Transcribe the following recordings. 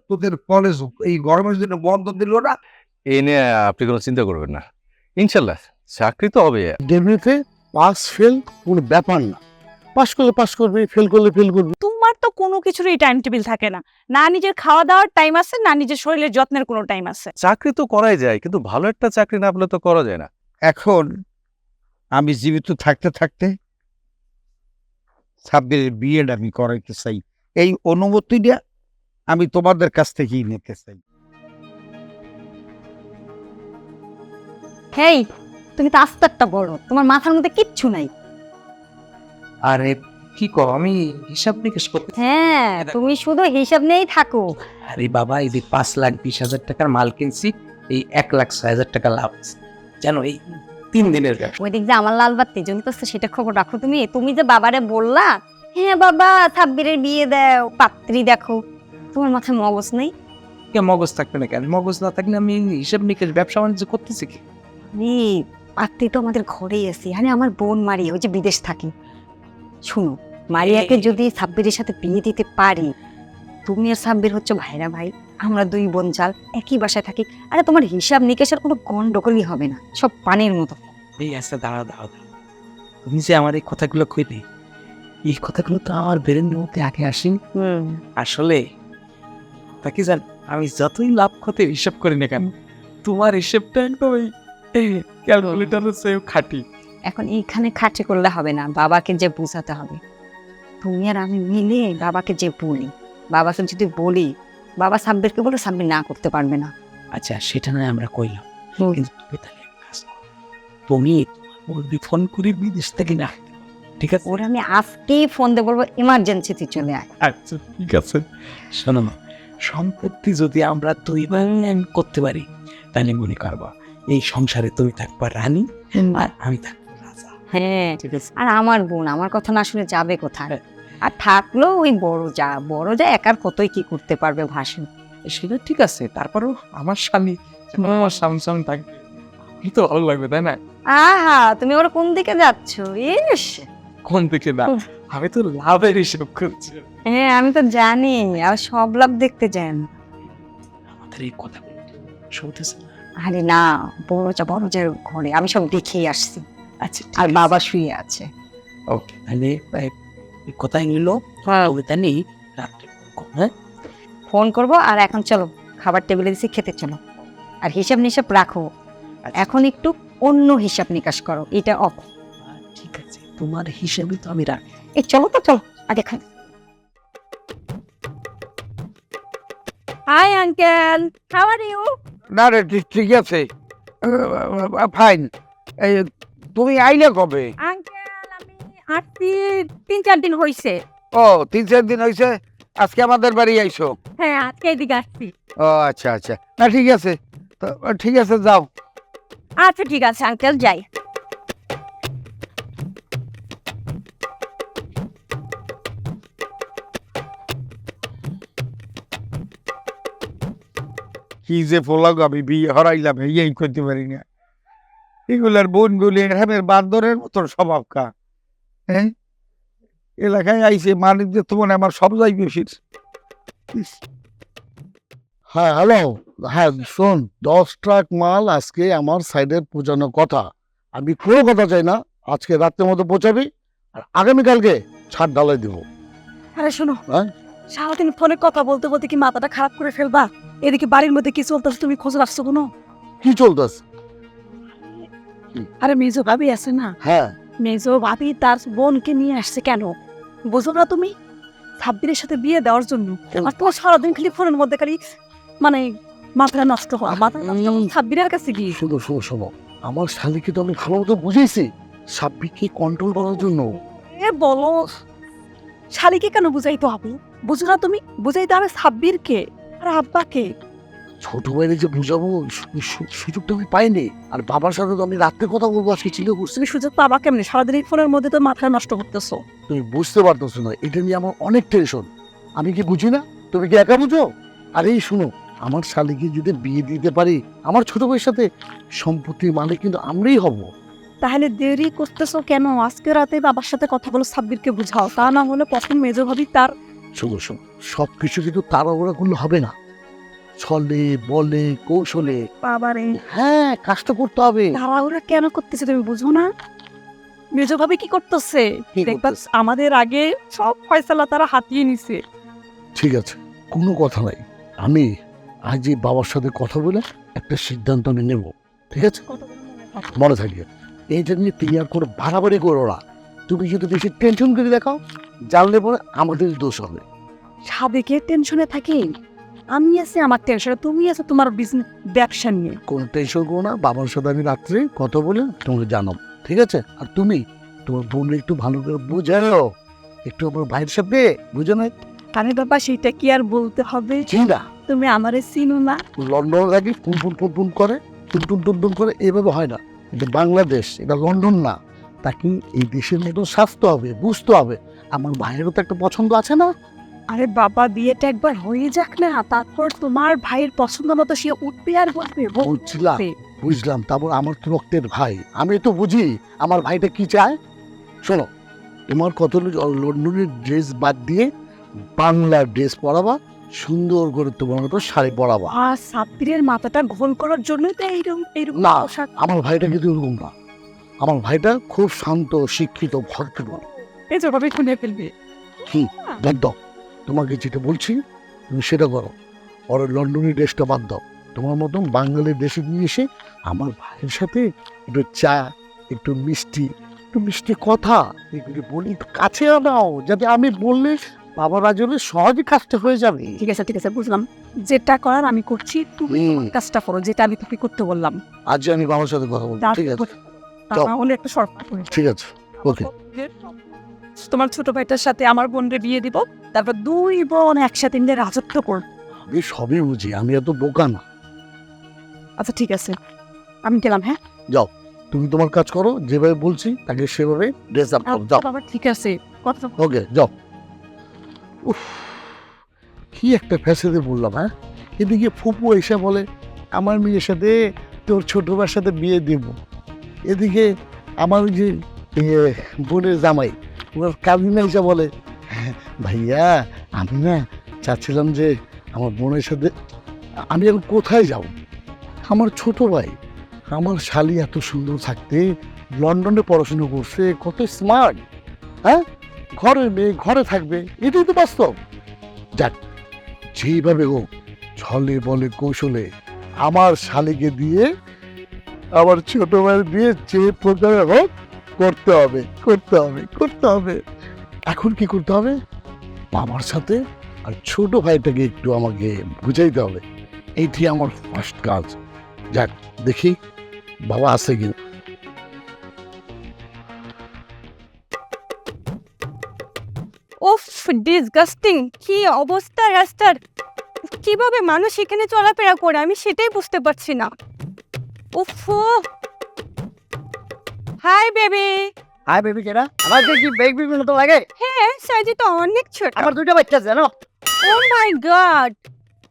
তোদের কলেজ এই গরমের জন্য বন্ধ দিল না। এই নিয়ে আপনি কোনো চিন্তা করবেন না, ইনশাল্লাহ চাকরি তো হবে। ডেভিতে পাস ফেল কোনো ব্যাপার না, পাস করলে পাস করবে, ফেল করলে ফেল করবে। তোমার তো কোনো কিছুরই টাইম টেবিল থাকে না, না নিজের খাওয়া দাওয়ার টাইম আছে, না নিজের শরীরের যত্নের কোনো টাইম আছে। চাকরি তো করাই যায়, কিন্তু ভালো একটা চাকরি না পেলে তো করা যায় না। এখন আমি জীবিত থাকতে থাকতে সাব্বিরের বিয়েটা আমি করাইতে চাই, এই অনুমতিটা আমি তোমাদের কাছ থেকেই নিতে চাই। হেই, তুমি তো আস্তারটা বড়, তোমার মাথার মধ্যে কিচ্ছু নাই। আরে কি কর, আমি হিসাব নিকেশ করতে। হ্যাঁ, তুমি শুধু হিসাব নিয়েই থাকো। আরে বাবা, এই যে 5,20,000 টাকার মাল কিনছি, এই 1,06,000 টাকা লাভ আছে। জানো, এই 3 দিনের ব্যবসা। ওই দিক যে আমার লাল বাতি জ্বলতেছে, সেটা খবর রাখো তুমি। তুমি যে বাবারে বললা, হ্যাঁ বাবা সাব্বিরের বিয়ে দাও, পাত্রী দেখো, তোমার মাথায় মগজ নেই? কে মগজ থাকবে না কেন? মগজ না থাকলে আমি হিসাব নিকেশ ব্যবসা বাণিজ্য করতেছি কি? পাত্রী তো আমাদের ঘরেই আছে, মানে আমার বোন মারি, ওই যে বিদেশ থাকি। শুনো, মারিয়াকে যদি সাব্বিরের সাথে বিয়ে দিতে পারি, তুমি আর সাব্বির হচ্ছে ভাইরা ভাই, আমরা 2 বোন চাল, একই বাসায় থাকি। আরে তোমার হিসাব নিকেশের কোনো গন্ডগোলই হবে না, সব পানির মতো। এই আচ্ছা, দাঁড়াও দাঁড়াও দাঁড়াও। তুমি যে আমার এই কথাগুলো কইলে, এই কথাগুলো তো আমার ব্রেনের মধ্যে আগে আসেনি। আসলে তা কি জান, আমি যতই লাভ ক্ষতি হিসাব করি না কেন, তোমার হিসেবটা একদম ক্যালকুলেটরের চেয়েও খাঁটি। এখন এইখানে খাটে করলে হবে না, বাবাকে যে বোঝাতে হবে। তুমি আর আমি মিলে বাবাকে যে বলি, বাবাকে যদি বলি, বাবা সাব্বিরকে বলে, সাব্বির না করতে পারবে না। আচ্ছা, সেটা নয় আমরা কইলাম, কিন্তু তুমি তাহলে এক কাজ করো, তুমি বলবি ফোন করি বিদেশ থেকে না, ঠিক আছে? ওরা আমি আজকেই ফোন দিয়ে বলবো, ইমার্জেন্সিতে চলে আয়। আচ্ছা ঠিক আছে। শোনো না, সম্পত্তি যদি আমরা 2 ভাগ করতে পারি, তাহলে মনে করবা এই সংসারে তুমি থাকবা রানী আর আমি থাকবো রাজা। হ্যাঁ, ঠিক আছে? আর আমার বোন আমার কথা না শুনে যাবে কোথায়? আর থাকলো ওই বড় যা একার কতই কি করতে পারবে ভাষণ। সেটা ঠিক আছে, তারপরেও আমার স্বামী যখন আমার সামনে থাকবে, আমি তো ভালো লাগবে, তাই না? আহা, তুমি ওরা কোন দিকে যাচ্ছ? ইস, কোন দিকে না, আমি তো লাভের হিসেব করছি। হ্যাঁ আমি তো জানি, আর সব লাভ দেখতে যান। আমাদের এই কথাগুলো শুনতেছে না? আরে না, বড় যা ঘরে আমি সব দেখেই আসছি। আচ্ছা, আর বাবা শুয়ে আছে। ওকে, তাহলে এই কথাই নিল। হ্যাঁ, ওটা নেই, রাত্রে ফোন করো, হ্যাঁ? ফোন করব। আর এখন চলো, খাবার টেবিলে দিছি, খেতে চলো। আর হিসাব নিসাব রাখো, এখন একটু অন্য হিসাব নিকাশ করো, এটা অফ। ঠিক আছে, তোমার হিসাবে তো আমি রাখি। এই চলো তো, চলো আগে খাই। Hi uncle, how are you? না রে, ঠিক আছে, ফাইন। এই তুমি আইলে কবে? আঙ্কেল, আমি আসছি 3-4 দিন হয়েছে। ও 3-4 দিন হয়েছে। আজকে আমাদের বাড়ি আইছো? হ্যাঁ, আজকে এদিকে আসছি। ও আচ্ছা আচ্ছা, না ঠিক আছে, তো ঠিক আছে, যাও। আচ্ছা ঠিক আছে আঙ্কেল, যাই। কি যে পোলাগ আমি বিয়ে হরাইলাম, এই করতে পারি না। এগুলার বোনগুলি হ্যামের বান্দরের মতো স্বভাব কা। হ্যাঁ, এলাকায় আইসে মানিক যে তোমার আমার সব যাই বেশির। হ্যাঁ হ্যালো, হ্যাঁ শোন, 10 ট্রাক মাল আজকে আমার সাইডের পৌঁছানোর কথা। আমি কোনো কথা চাই না, আজকে রাত্রের মধ্যে পৌঁছাবি, আর আগামীকালকে ছাদ ঢালাই দিব। আরে শোনো, হ্যাঁ? সারাদিন ফোনে কথা বলতে বলতে কি মাথাটা খারাপ করে ফেলবা? এদিকে বাড়ির মধ্যে কি চলতেছে তুমি খোঁজ রাখছো কোনো? কি চলতেছে? আরে মেজো ভাবি আছে না, হ্যাঁ, মেজো ভাবি তার বোনকে নিয়ে আসছে। কেন বুঝো না তুমি? সাব্বিরের সাথে বিয়ে দেওয়ার জন্য। আর তোমার সারাদিন খালি ফোনের মধ্যে খালি মানে মাথা নষ্ট হওয়া, মাথা নষ্ট হওয়া। সাব্বিরের কাছে কি? শুধু শোনো, আমার শালিকে তো আমি ভালো মতো বুঝেছি, সাব্বিরকে কন্ট্রোল করার জন্য। এ বলো, শালিকে কেন বুঝাইতে হবে? বুঝো না তুমি? বুঝাইতে হবে সাব্বিরকে আর আব্বাকে। ছোট ভাইরে যে বুঝাবো, সুযোগটা আমি পাইনি। আর বাবার সাথে তো আমি রাত্রে কথা বলবো আজকে চিন্তা করছি। তুমি সুযোগ পাবা কেমনি? সারাদিন এই ফোনের মধ্যে তো মাথা নষ্ট করতেছো। তুমি বুঝতে পারতেছো না, এটা নিয়ে আমার অনেক টেনশন। আমি কি বুঝি না? তুমি কি একা বুঝো? আর এই শুনো, আমার শালিকে যদি বিয়ে দিতে পারি আমার ছোট ভাইয়ের সাথে, সম্পত্তির মালিক কিন্তু আমরাই হব। তাহলে দেরি করতেছো কেন? আজকে রাতে বাবার সাথে কথা বলে সাব্বিরকে বুঝাও, তা না হলে প্রথম মেজো ভাবি তার। শোনো, সবকিছু কিন্তু তাড়াহুড়া করলে হবে না। ছলে বলে কৌশলে। বাবারে হ্যাঁ, কাজটা করতে হবে। তাড়াহুড়া কেন করতেছে তুমি বুঝো না? মেজভাবে কি করতেছে? কি দেখবা করতেছে? আমাদের আগে সব ফয়সালা তারা হাতিয়ে নিছে। ঠিক আছে, কোনো কথা নাই। আমি আজই বাবার সাথে কথা বলে একটা সিদ্ধান্ত আমি নেব, ঠিক আছে? মনে থাকবে, এইটা নিয়ে তুমি আর করে বাড়াবাড়ি করো না। তুমি যদি বেশি টেনশন করে দেখাও, জানলে পরে আমাদের দোষ হবে। সাবেকের টেনশনে থাকি, আমি আছি আমার টেনশনে, তুমি আছো তোমার বিজনেস ব্যবসা নিয়ে। কোনো টেনশন করো না, বাবার সাথে আমি রাত্রে কথা বলে তোমাকে জানাবো, ঠিক আছে? আর তুমি তোমার বোন একটু ভালো করে বুঝাও, একটু আমার ভাইয়ের সাথে বুঝে নাই। আরে বাবা সেটা কি আর বলতে হবে? চিন্তা তুমি আমারে চিনো না? লন্ডন লাগে ফুন করে টুন করে, এভাবে হয় না। এটা বাংলাদেশ, এটা লন্ডন না। তাকে এই দেশের মতো স্বাস্থ্য হবে, বুঝতে হবে। আমার ভাইয়েরও তো একটা পছন্দ আছে না? আরে বাবা বিয়েটা একবার হয়ে যাক না, তারপর তোমার ভাইয়ের পছন্দ মতো সে উঠবে আর বলবে বুঝলাম বুঝলাম, তারপর আমার তো রক্তের ভাই, আমি তো বুঝি আমার ভাইটা কি চায়। শোনো, তোমার কত লন্ডনের ড্রেস বাদ দিয়ে বাংলা ড্রেস পরাবা, সুন্দর করে তোমার মতো শাড়ি পরাবা। আর সাব্বিরের মাথাটা ঘোল করার জন্যই তো এইরকম না, পোশাক। আমার ভাইটা কিন্তু এরকম না। আমার ভাইটা খুব শান্ত, শিক্ষিত, ভদ্র। এই যেভাবে খুলে ফেলবে। একদম, তোমাকে যেটা বলছি তুমি সেটা করো। ওর লন্ডনের ড্রেসটা বাদ দাও, তোমার মতন বাঙালির দেশে নিয়ে এসে আমার ভাইয়ের সাথে একটু চা, একটু মিষ্টি কথা এগুলি বলি, একটু কাছে আনাও, যাতে আমি বললে বাবার রাজলে সহজে কাজটা হয়ে যাবে। ঠিক আছে বুঝলাম, যেটা করার আমি করছি, তুমি হুম। তোমার কাজটা করো যেটা আমি তোকে করতে বললাম। আজ আমি বাবার সাথে কথা বলবো, ঠিক আছে? তা না হলে একটা শর্ত করে। ঠিক আছে, ওকে। তোমার ছোট ভাইটার সাথে আমার বোনকে বিয়ে দিব, তারপর দুই বোন একসাথে মিলে রাজত্ব করব। আমি সবই বুঝি, আমি এত বোকা না। আচ্ছা ঠিক আছে, আমি গেলাম। হ্যাঁ যাও, তুমি তোমার কাজ করো, যেভাবে বলছি তাকে সেভাবে ড্রেস আপ করো, যাও। বাবা ঠিক আছে, কথা ওকে, যাও। উফ, কি একটা ফ্যাসেদে বললাম। হ্যাঁ, এদিকে ফুপু এসে বলে আমার মেয়ের সাথে তোর ছোট ভাইয়ের সাথে বিয়ে দেব, এদিকে আমার ওই যে বোনের জামাই, ওনার কাজিনা এসে বলে ভাইয়া আমি না চাচ্ছিলাম যে আমার বোনের সাথে, আমি এখন কোথায় যাব? আমার ছোট ভাই, আমার শালি এত সুন্দর থাকতে লন্ডনে পড়াশোনা করছে, কত স্মার্ট। হ্যাঁ, ঘরের মেয়ে ঘরে থাকবে, এটাই তো বাস্তব। যাক, যেইভাবে হোক ছলে বলে কৌশলে আমার শালিকে দিয়ে আমার ছোট ভাইয়ের বিয়ে যে প্রকারে হোক করতে হবে। এখন কি করতে হবে? বাবার সাথে আর ছোট ভাইটাকে একটু আমাকে বুঝাইতে হবে, এইটি আমার ফার্স্ট কাজ। যাক, দেখি বাবা আছে কিনা। উফ ডিসগাস্টিং, কি অবস্থা রাস্তার, কিভাবে মানুষ এখানে চলাফেরা করে আমি সেটাই বুঝতে পারছি না। উফ, হাই বেবি। হাই বেবি, কেডা? আমার কি বেবি মতো লাগে? হ্যাঁ সাইজে তো অনেক ছোট। আমার দুইটা বাচ্চা আছে, জানো? ও মাই গড,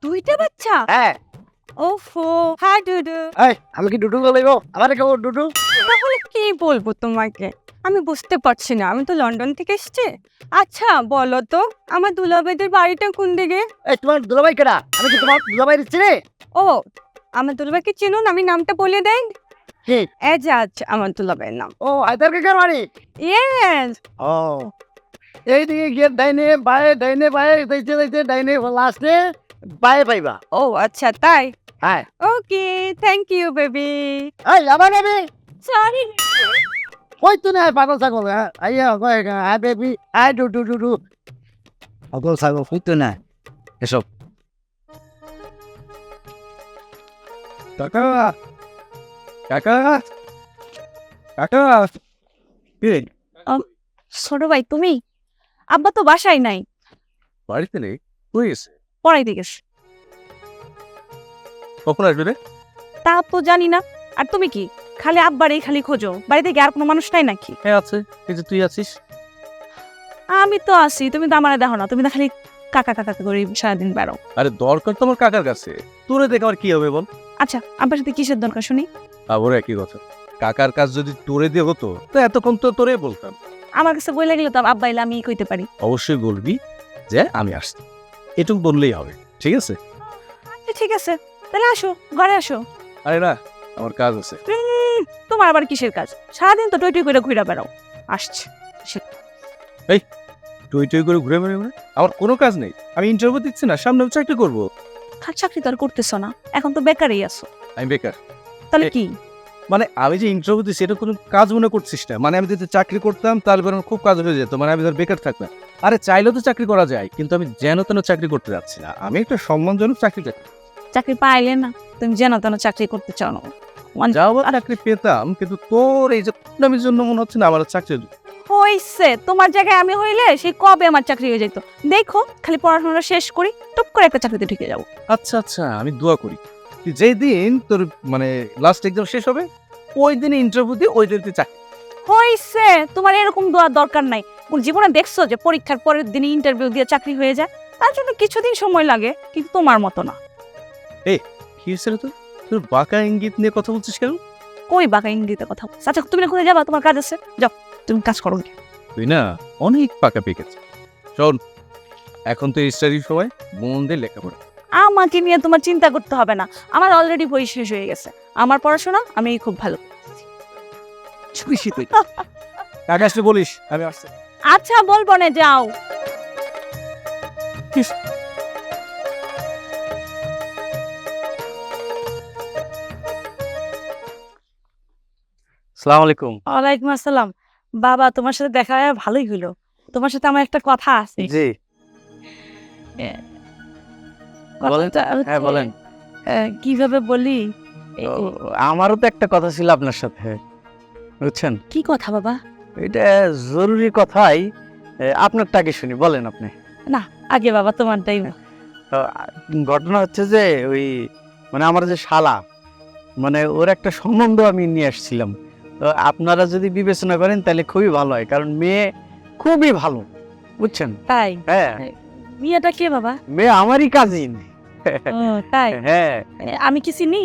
দুইটা বাচ্চা? হ্যাঁ। ওফো, হাই ডুডু। এই, আমি কি ডুডু বলবো? আমার কেউ ডুডু? তাহলে কি বলবো তোমাকে, আমি বুঝতে পারছি না, আমি তো লন্ডন থেকে এসেছি। আচ্ছা বলো তো আমার দুলাভাইদের বাড়িটা কোন দিকে? এই, তোমার দুলাভাই কেডা? আমি কি তোমার দুলাভাই দিচ্ছি রে? ও, আমার দুলাভাইকে চিনুন, আমি নামটা বলে দেন। কি? এজাজ আমার দুলাভাইয়ের নাম। ও, হায়দার কাকার বাড়ি? ইয়েস। ও, এইদিকে গিয়ে ডাইনে বায়ে যাইতে ডাইনে লাস্টে বায়ে পাইবা। ও আচ্ছা তাই, হ্যাঁ। Okay thank you baby. এই, আমার বেবি সরি। কই তো না পাগল ছাগল? আইয়া কয় হাই বেবি, হাই ডুডু। পাগল ছাগল কই তো না এসব। কাকা কাকা কাকা ছোট ভাই তুমি? আব্বা তো বাসায় নাই, বাড়িতে নেই, কই গেছে? পড়াইতে গেছে। কখন আসবে রে? তা তো জানি না। আর তুমি কি খালি আব্বারই খালি খোঁজো, বাড়িতে কি আর কোনো মানুষ নাই নাকি? হ্যাঁ আছে, এই যে তুই আছিস। আমি তো আছি, তুমি তো আমার দেখো না, তুমি তো খালি কাকা কাকা করে সারাদিন বেড়ো। আরে দরকার তো আমার কাকার কাছে, তোরে দেখে আমার কি হবে বল? আচ্ছা আব্বার সাথে কিসের দরকার শুনি? আবার একই কথা, কাকার কাজ যদি তোরে দিয়ে হতো তো এতক্ষণ তো তোরে বলতাম। আমার কাছে বই লাগলে তো আব্বা এলে আমি কইতে পারি। অবশ্যই বলবি যে আমি আসছি, এটুকু বললেই হবে, ঠিক আছে? আচ্ছা ঠিক আছে, তাহলে আসো, ঘরে আসো। আরে না, আমার কাজ আছে। তোমার আবার কিসের কাজ? সারাদিন তো টই টই করে ঘুরে বেড়াও। আসছে টই টই করে ঘুরে বেড়াবে না? আমার কোনো কাজ নেই, আমি ইন্টারভিউ দিচ্ছি না, সামনে চাকরি করব। চাকরি তো আর করতেছো না, এখন তো বেকারই আছো। আমি বেকার। তাহলে কি? মানে আমি যে ইন্টারভিউ দিচ্ছি এটা কোনো কাজ মনে করছিস না? মানে আমি যদি চাকরি করতাম তাহলে আমার খুব কাজ হয়ে যেত, মানে আমি ধর বেকার থাকতাম। আরে চাইলেও তো চাকরি করা যায়, কিন্তু আমি যেন তেন চাকরি করতে যাচ্ছি না, আমি একটা সম্মানজনক চাকরি চাই। চাকরি পাইলে না, তুমি যেন তেন চাকরি করতে চাও না। যাও বা চাকরি পেতাম, কিন্তু তোর এই যে নামের জন্য মনে হচ্ছে না আমার চাকরি হইছে, তোমার জায়গায় আমি হইলে সেই কবে আমার চাকরি হয়ে যেত। দেখো, খালি পড়াশোনা শেষ করি, টুপ করে একটা চাকরিতে ঢুকে যাবো। আচ্ছা আচ্ছা, আমি দোয়া করি তুই যেই দিন তোর মানে লাস্ট এক্সাম শেষ হবে ওই দিনে ইন্টারভিউ দিয়ে ওই দিন তুই চাকরি। হইছে, তোমার এরকম দোয়ার দরকার নাই। কোন জীবনে দেখছো যে পরীক্ষার পরের দিনে ইন্টারভিউ দিয়ে চাকরি হয়ে যায়? তার জন্য কিছুদিন সময় লাগে, কিন্তু তোমার মতো না। কি হয়েছে রে তোর? তোর বাঁকা ইঙ্গিত নিয়ে কথা বলছিস কেন? কই বাঁকা ইঙ্গিতে কথা বলছো? আচ্ছা, তুমি না কোথায় যাবা? তোমার কাজ আছে, যাও, তুমি কাজ করো। তুই না অনেক পাকা পেকেছে। শোন, এখন তো স্টাডির সময়, মন দিয়ে লেখাপড়া। আমাকে নিয়ে তোমার চিন্তা করতে হবে না, আমার অলরেডি বই শেষ হয়ে গেছে। আমার পড়াশোনা আমি খুব ভালো। খুশি তুই কাকে আসতে বলিস, আমি আসছি। আচ্ছা, বলবো না, যাও। আসসালামু আলাইকুম। ওয়ালাইকুম আসসালাম। বাবা, তোমার সাথে দেখা হয়ে ভালোই হলো। তোমার সাথে আমার একটা কথা আছে। জি বলেন। কথাটা হচ্ছে, হ্যাঁ বলেন। কিভাবে বলি? আমারও তো একটা কথা ছিল আপনার সাথে, বুঝছেন? কি কথা বাবা? এটা জরুরি কথাই, আপনারটা আগে শুনি, বলেন আপনি। আগে বাবা তোমারটাই বল। তো, ঘটনা হচ্ছে যে ওই মানে আমার যে শালা, মানে ওর একটা সম্বন্ধ আমি নিয়ে আসছিলাম। তো আপনারা যদি বিবেচনা করেন তাহলে খুবই ভালো হয়, কারণ মেয়ে খুবই ভালো, বুঝছেন? তাই? হ্যাঁ, মেয়েটা কে বাবা? মেয়ে আমারই কাজিন। ও, তাই? হ্যাঁ, আমি কি চিনি?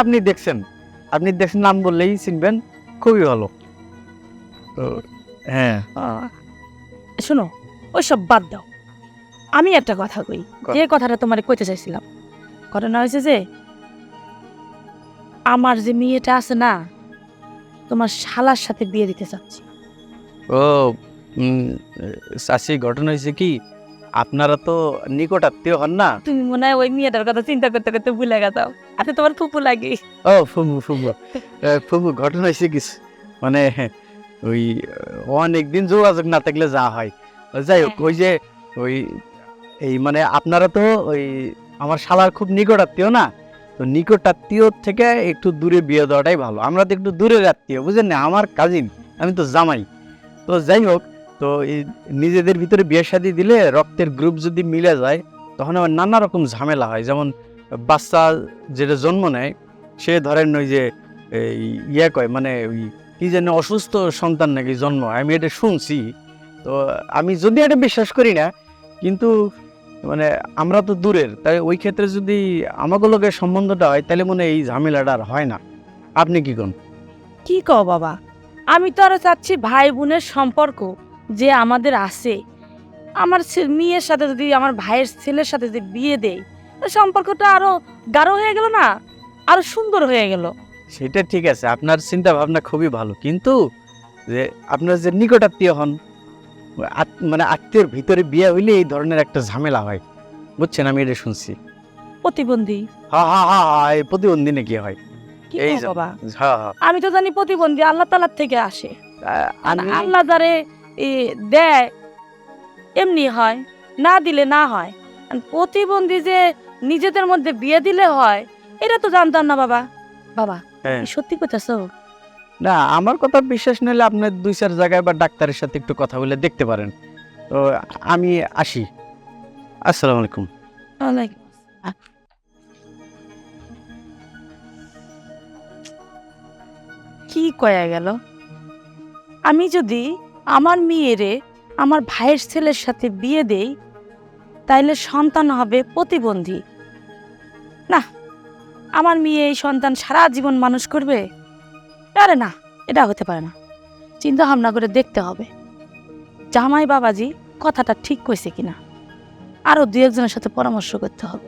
আপনি দেখছেন, নাম বললেই চিনবেন, খুবই ভালো। তো হ্যাঁ, শোনো, ওইসব বাদ দাও। আমি একটা কথা কই, যে কথাটা তোমার কইতে চাইছিলাম। ঘটনা হয়েছে যে আমার যে মেয়েটা আছে না, তোমার শালার সাথে বিয়ে দিতে চাচ্ছি। ও চাষি, ঘটনা হয়েছে কি, আপনারা তো নিকট আত্মীয় হন না? তুমি মনে হয় ওই মেয়েটার কথা চিন্তা করতে করতে ভুলে গেছো। আচ্ছা, তোমার ফুপু লাগে। ও ফুবু, ঘটনা হয়েছে কিছু, মানে ওই অনেকদিন যোগাযোগ না থাকলে যা হয়। যাই হোক, ওই যে ওই এই মানে আপনারা তো ওই আমার শালার খুব নিকট আত্মীয় না, তো নিকট আত্মীয় থেকে একটু দূরে বিয়ে দেওয়াটাই ভালো। আমরা তো একটু দূরের আত্মীয়, বুঝেন না, আমার কাজিন, আমি তো জামাই। তো যাই হোক, তো এই নিজেদের ভিতরে বিয়ে শাদী দিলে রক্তের গ্রুপ যদি মিলে যায় তখন আবার নানা রকম ঝামেলা হয়। যেমন বাচ্চা যেটা জন্ম নেয়, সে ধরেন ওই যে এই কয় মানে ওই কি যেন অসুস্থ সন্তান নাকি জন্ম হয়, আমি এটা শুনছি। তো আমি যদি এটা বিশ্বাস করি না, কিন্তু মানে আমরা তো দূরের, তাই ওই ক্ষেত্রে যদি আমাকে লোকের সম্বন্ধটা হয় তাহলে মনে হয় এই ঝামেলাটা আর হয় না। আপনি কি কোন? কি কও বাবা, আমি তো আরো চাচ্ছি ভাই বোনের সম্পর্ক যে আমাদের আছে, আমার মেয়ের সাথে যদি আমার ভাইয়ের ছেলের সাথে যদি বিয়ে দেয়, সম্পর্কটা আরো গাঢ় হয়ে গেল না, আরো সুন্দর হয়ে গেল। সেটা ঠিক আছে, আপনার চিন্তা ভাবনা খুবই ভালো, কিন্তু যে আপনার যে নিকট আত্মীয় হন, মানে আত্মীয়র ভিতরে বিয়ে হইলে এই ধরনের একটা ঝামেলা হয়, বুঝছেন? আমি এটা শুনছি। প্রতিবন্ধী? এই প্রতিবন্ধী নাকি হয়? কি এই কও বাবা? হ্যাঁ, আমি তো জানি প্রতিবন্ধী আল্লাহ তাআলার থেকে আসে, আমি আল্লাহ যারে দেয় এমনি হয়, না দিলে না হয়। আর প্রতিবন্ধী যে নিজেদের মধ্যে বিয়ে দিলে হয়, এটা তো জানতাম না বাবা। বাবা, হ্যাঁ। কি সত্যি কইতাছো? না, আমার কথা বিশ্বাস নিলে আপনার 2-4 জায়গায় বা ডাক্তারের সাথে একটু কথা বলে দেখতে পারেন। তো আমি আসি, আসসালামু আলাইকুম। ওয়ালাইকুম আসসালাম। কি কয়া গেল? আমি যদি আমার মেয়েরে আমার ভাইয়ের ছেলের সাথে বিয়ে দেই, তাইলে সন্তান হবে প্রতিবন্ধী। না, আমার মেয়ে এই সন্তান সারা জীবন মানুষ করবে? আরে না, এটা হতে পারে না। চিন্তা ভাবনা করে দেখতে হবে জামাই বাবাজি কথাটা ঠিক কইছে কিনা, আরো 2-1 জনের সাথে পরামর্শ করতে হবে।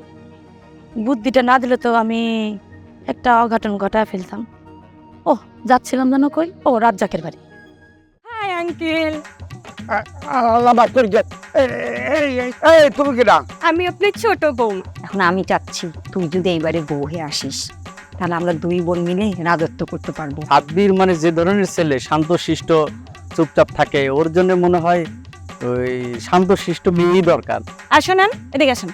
বুদ্ধিটা না দিলে তো আমি একটা অঘটন ঘটায় ফেলতাম। ও যাচ্ছিলাম যেন কই, ও রাজ্জাকের বাড়ি। হাই আঙ্কেল, আল্লাহ বাদ করে গেছে। এই তুমি কেডা? আমি আপনার ছোট বোন। এখন আমি চাচ্ছি তুই যদি এইবারে বউ হয়ে আসিস, তাহলে আমরা দুই বোন মিলে রাজত্ব করতে পারবো। সাব্বির মানে যে ধরনের ছেলে শান্তশিষ্ট চুপচাপ থাকে, ওর জন্য মনে হয় ওই শান্তশিষ্ট মেয়েই দরকার। আর শোনেন, এদিকে আসেন।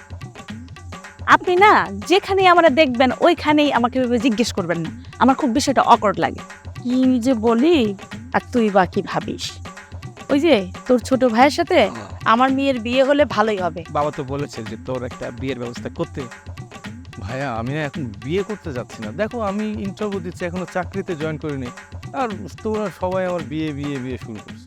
আপনি না যেখানেই আমরা দেখবেন ওইখানেই আমাকে এভাবে জিজ্ঞেস করবেন না, আমার খুব বিষয়টা অকওয়ার্ড লাগে। কি যে বলি আর তুই বা কি ভাবিস? ওই যে তোর ছোট ভাইয়ের সাথে আমার মেয়ের বিয়ে হলে ভালোই হবে। বাবা তো বলেছে যে তোর একটা বিয়ের ব্যবস্থা করতে। ভাইয়া আমি না এখন বিয়ে করতে যাচ্ছি না, দেখো আমি ইন্টারভিউ দিচ্ছি, এখনো চাকরিতে জয়েন করিনি, আর তোরা সবাই আমার বিয়ে বিয়ে বিয়ে শুরু করছে।